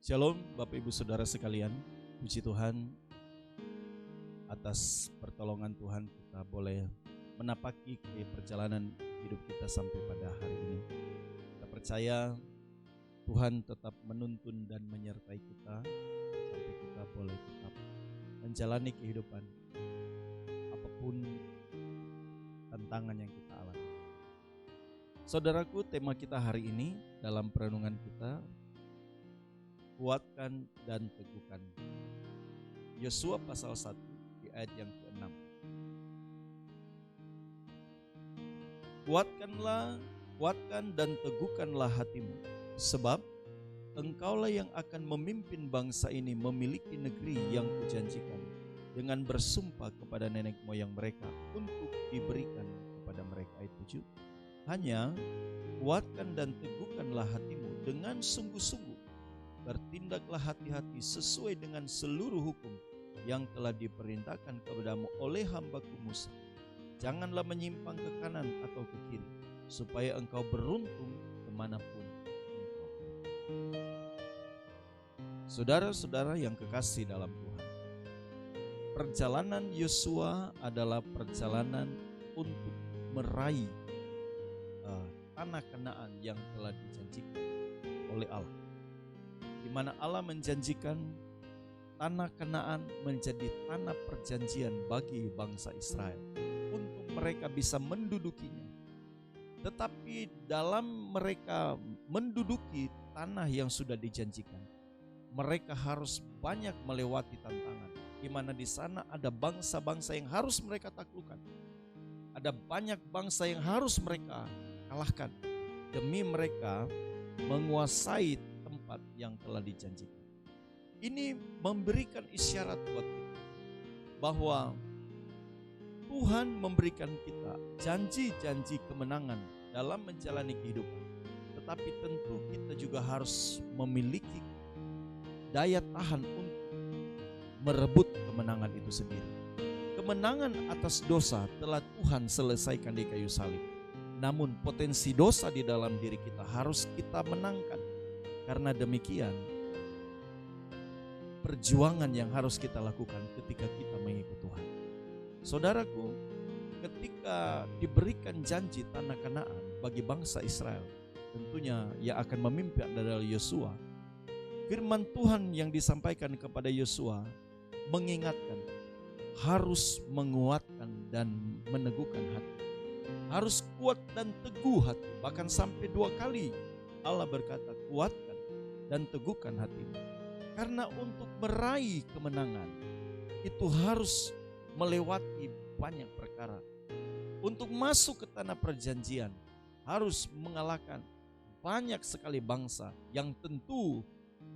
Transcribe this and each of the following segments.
Shalom Bapak Ibu Saudara sekalian, puji Tuhan atas pertolongan Tuhan kita boleh menapaki ke perjalanan hidup kita sampai pada hari ini. Kita percaya Tuhan tetap menuntun dan menyertai kita sampai kita boleh tetap menjalani kehidupan apapun tantangan yang kita alami. Saudaraku, tema kita hari ini dalam perenungan kita, kuatkan dan teguhkan. Yosua pasal 1 di ayat yang ke-6. Kuatkan dan teguhkanlah hatimu, sebab engkaulah yang akan memimpin bangsa ini memiliki negeri yang kujanjikan dengan bersumpah kepada nenek moyang mereka untuk diberikan kepada mereka. Ayat 7. Hanya kuatkan dan teguhkanlah hatimu dengan sungguh-sungguh. Bertindaklah hati-hati sesuai dengan seluruh hukum yang telah diperintahkan kepadamu oleh hamba-Ku Musa. Janganlah menyimpang ke kanan atau ke kiri, supaya engkau beruntung kemanapun engkau. Saudara-saudara yang kekasih dalam Tuhan, perjalanan Yosua adalah perjalanan untuk meraih tanah Kanaan yang telah dijanjikan oleh Allah, di mana Allah menjanjikan tanah Kanaan menjadi tanah perjanjian bagi bangsa Israel untuk mereka bisa mendudukinya. Tetapi dalam mereka menduduki tanah yang sudah dijanjikan, mereka harus banyak melewati tantangan, di mana di sana ada bangsa-bangsa yang harus mereka taklukkan. Ada banyak bangsa yang harus mereka kalahkan demi mereka menguasai tempat yang telah dijanjikan. Ini memberikan isyarat buat kita bahwa Tuhan memberikan kita janji-janji kemenangan dalam menjalani kehidupan. Tetapi tentu kita juga harus memiliki daya tahan untuk merebut kemenangan itu sendiri. Kemenangan atas dosa telah Tuhan selesaikan di kayu salib. Namun potensi dosa di dalam diri kita harus kita menangkan. Karena demikian, perjuangan yang harus kita lakukan ketika kita mengikut Tuhan. Saudaraku, ketika diberikan janji tanah Kanaan bagi bangsa Israel, tentunya yang akan memimpin adalah Yosua. Firman Tuhan yang disampaikan kepada Yosua mengingatkan harus menguatkan dan meneguhkan hati. Harus kuat dan teguh hati. Bahkan sampai 2 kali Allah berkata, kuatkan dan teguhkan hatimu. Karena untuk meraih kemenangan itu harus melewati banyak perkara. Untuk masuk ke tanah perjanjian harus mengalahkan banyak sekali bangsa yang tentu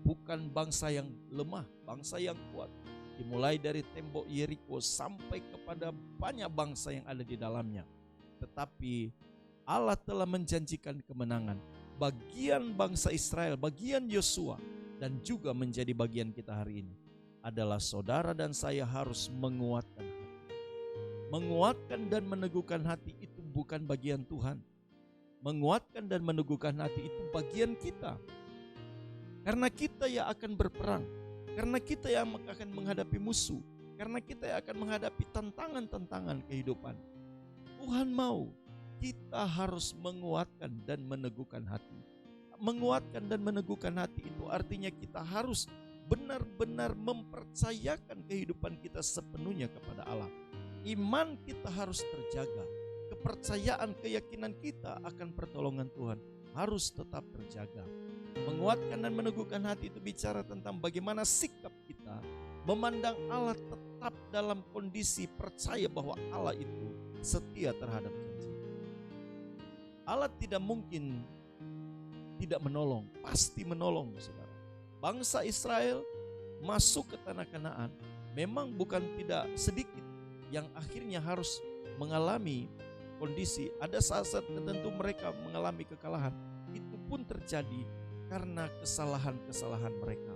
bukan bangsa yang lemah, bangsa yang kuat. Dimulai dari tembok Yeriko sampai kepada banyak bangsa yang ada di dalamnya. Tetapi Allah telah menjanjikan kemenangan. Bagian bangsa Israel, bagian Yosua, dan juga menjadi bagian kita hari ini adalah saudara dan saya harus menguatkan hati. Menguatkan dan meneguhkan hati itu bukan bagian Tuhan. Menguatkan dan meneguhkan hati itu bagian kita. Karena kita yang akan berperang, karena kita yang akan menghadapi musuh, karena kita yang akan menghadapi tantangan-tantangan kehidupan. Tuhan mau kita harus menguatkan dan meneguhkan hati. Menguatkan dan meneguhkan hati itu artinya kita harus benar-benar mempercayakan kehidupan kita sepenuhnya kepada Allah. Iman kita harus terjaga. Kepercayaan, keyakinan kita akan pertolongan Tuhan harus tetap terjaga. Menguatkan dan meneguhkan hati itu bicara tentang bagaimana sikap kita memandang Allah tetap dalam kondisi percaya bahwa Allah itu setia terhadap janji. Allah tidak mungkin tidak menolong, pasti menolong, saudara. Bangsa Israel masuk ke tanah Kanaan memang bukan tidak sedikit yang akhirnya harus mengalami kondisi. Ada saat-saat tertentu mereka mengalami kekalahan. Itu pun terjadi karena kesalahan-kesalahan mereka.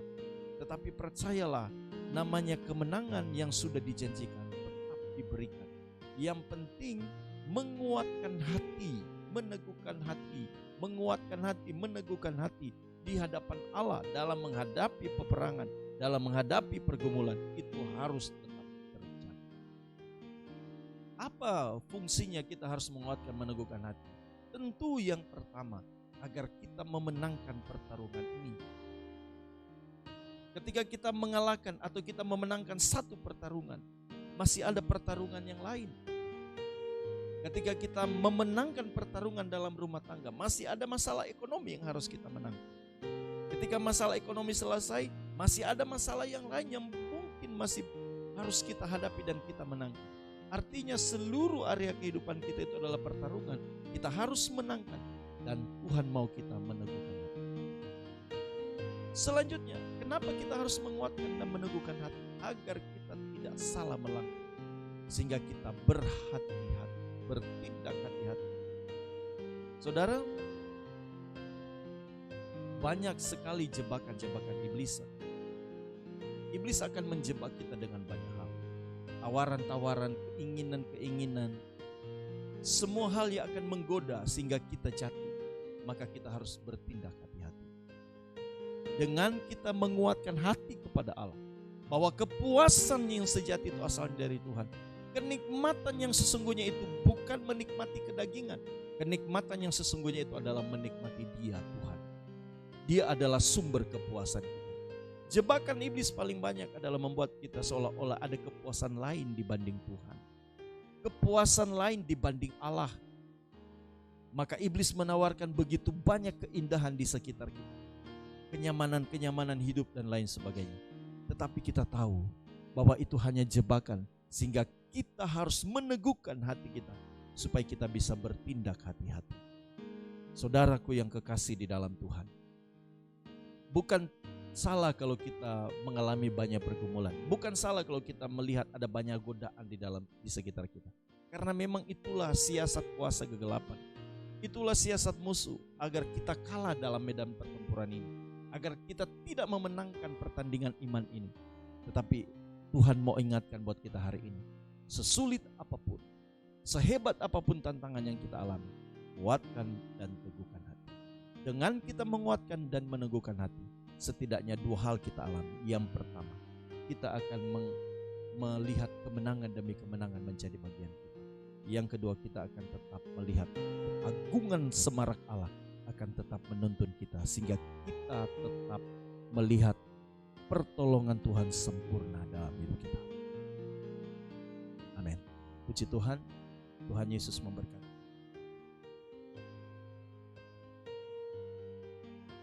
Tetapi percayalah, namanya kemenangan yang sudah dijanjikan tetap diberikan. Yang penting menguatkan hati, meneguhkan hati, menguatkan hati, meneguhkan hati di hadapan Allah dalam menghadapi peperangan, dalam menghadapi pergumulan, itu harus tetap terjaga. Apa fungsinya kita harus menguatkan, meneguhkan hati? Tentu yang pertama, agar kita memenangkan pertarungan ini. Ketika kita mengalahkan atau kita memenangkan satu pertarungan, masih ada pertarungan yang lain. Ketika kita memenangkan pertarungan dalam rumah tangga, masih ada masalah ekonomi yang harus kita menangkan. Ketika masalah ekonomi selesai, masih ada masalah yang lain yang mungkin masih harus kita hadapi dan kita menangkan. Artinya seluruh area kehidupan kita itu adalah pertarungan. Kita harus menangkan dan Tuhan mau kita meneguhkan hati. Selanjutnya, kenapa kita harus menguatkan dan meneguhkan hati? Agar kita tidak salah melangkah, sehingga kita berhati-hati, bertindak hati-hati. Saudara, banyak sekali jebakan-jebakan iblis. Iblis akan menjebak kita dengan banyak hal. Tawaran-tawaran, keinginan-keinginan, semua hal yang akan menggoda sehingga kita jatuh. Maka kita harus bertindak hati-hati. Dengan kita menguatkan hati kepada Allah, bahwa kepuasan yang sejati itu asal dari Tuhan. Kenikmatan yang sesungguhnya itu bukan menikmati kedagingan. Kenikmatan yang sesungguhnya itu adalah menikmati Dia, Tuhan. Dia adalah sumber kepuasan kita. Jebakan iblis paling banyak adalah membuat kita seolah-olah ada kepuasan lain dibanding Tuhan. Kepuasan lain dibanding Allah. Maka iblis menawarkan begitu banyak keindahan di sekitar kita. Kenyamanan-kenyamanan hidup dan lain sebagainya. Tetapi kita tahu bahwa itu hanya jebakan, sehingga kita harus meneguhkan hati kita supaya kita bisa bertindak hati-hati. Saudaraku yang kekasih di dalam Tuhan, bukan salah kalau kita mengalami banyak pergumulan, bukan salah kalau kita melihat ada banyak godaan di sekitar kita. Karena memang itulah siasat kuasa kegelapan. Itulah siasat musuh agar kita kalah dalam medan pertempuran ini, agar kita tidak memenangkan pertandingan iman ini. Tetapi Tuhan mau ingatkan buat kita hari ini, sesulit apapun, sehebat apapun tantangan yang kita alami, kuatkan dan teguhkan hati. Dengan kita menguatkan dan meneguhkan hati, setidaknya dua hal kita alami. Yang pertama, kita akan melihat kemenangan demi kemenangan menjadi bagian kita. Yang kedua, kita akan tetap melihat agungan semarak Allah akan tetap menuntun kita, sehingga kita tetap melihat pertolongan Tuhan sempurna dalam hidup kita. Amin. Puji Tuhan, Tuhan Yesus memberkati.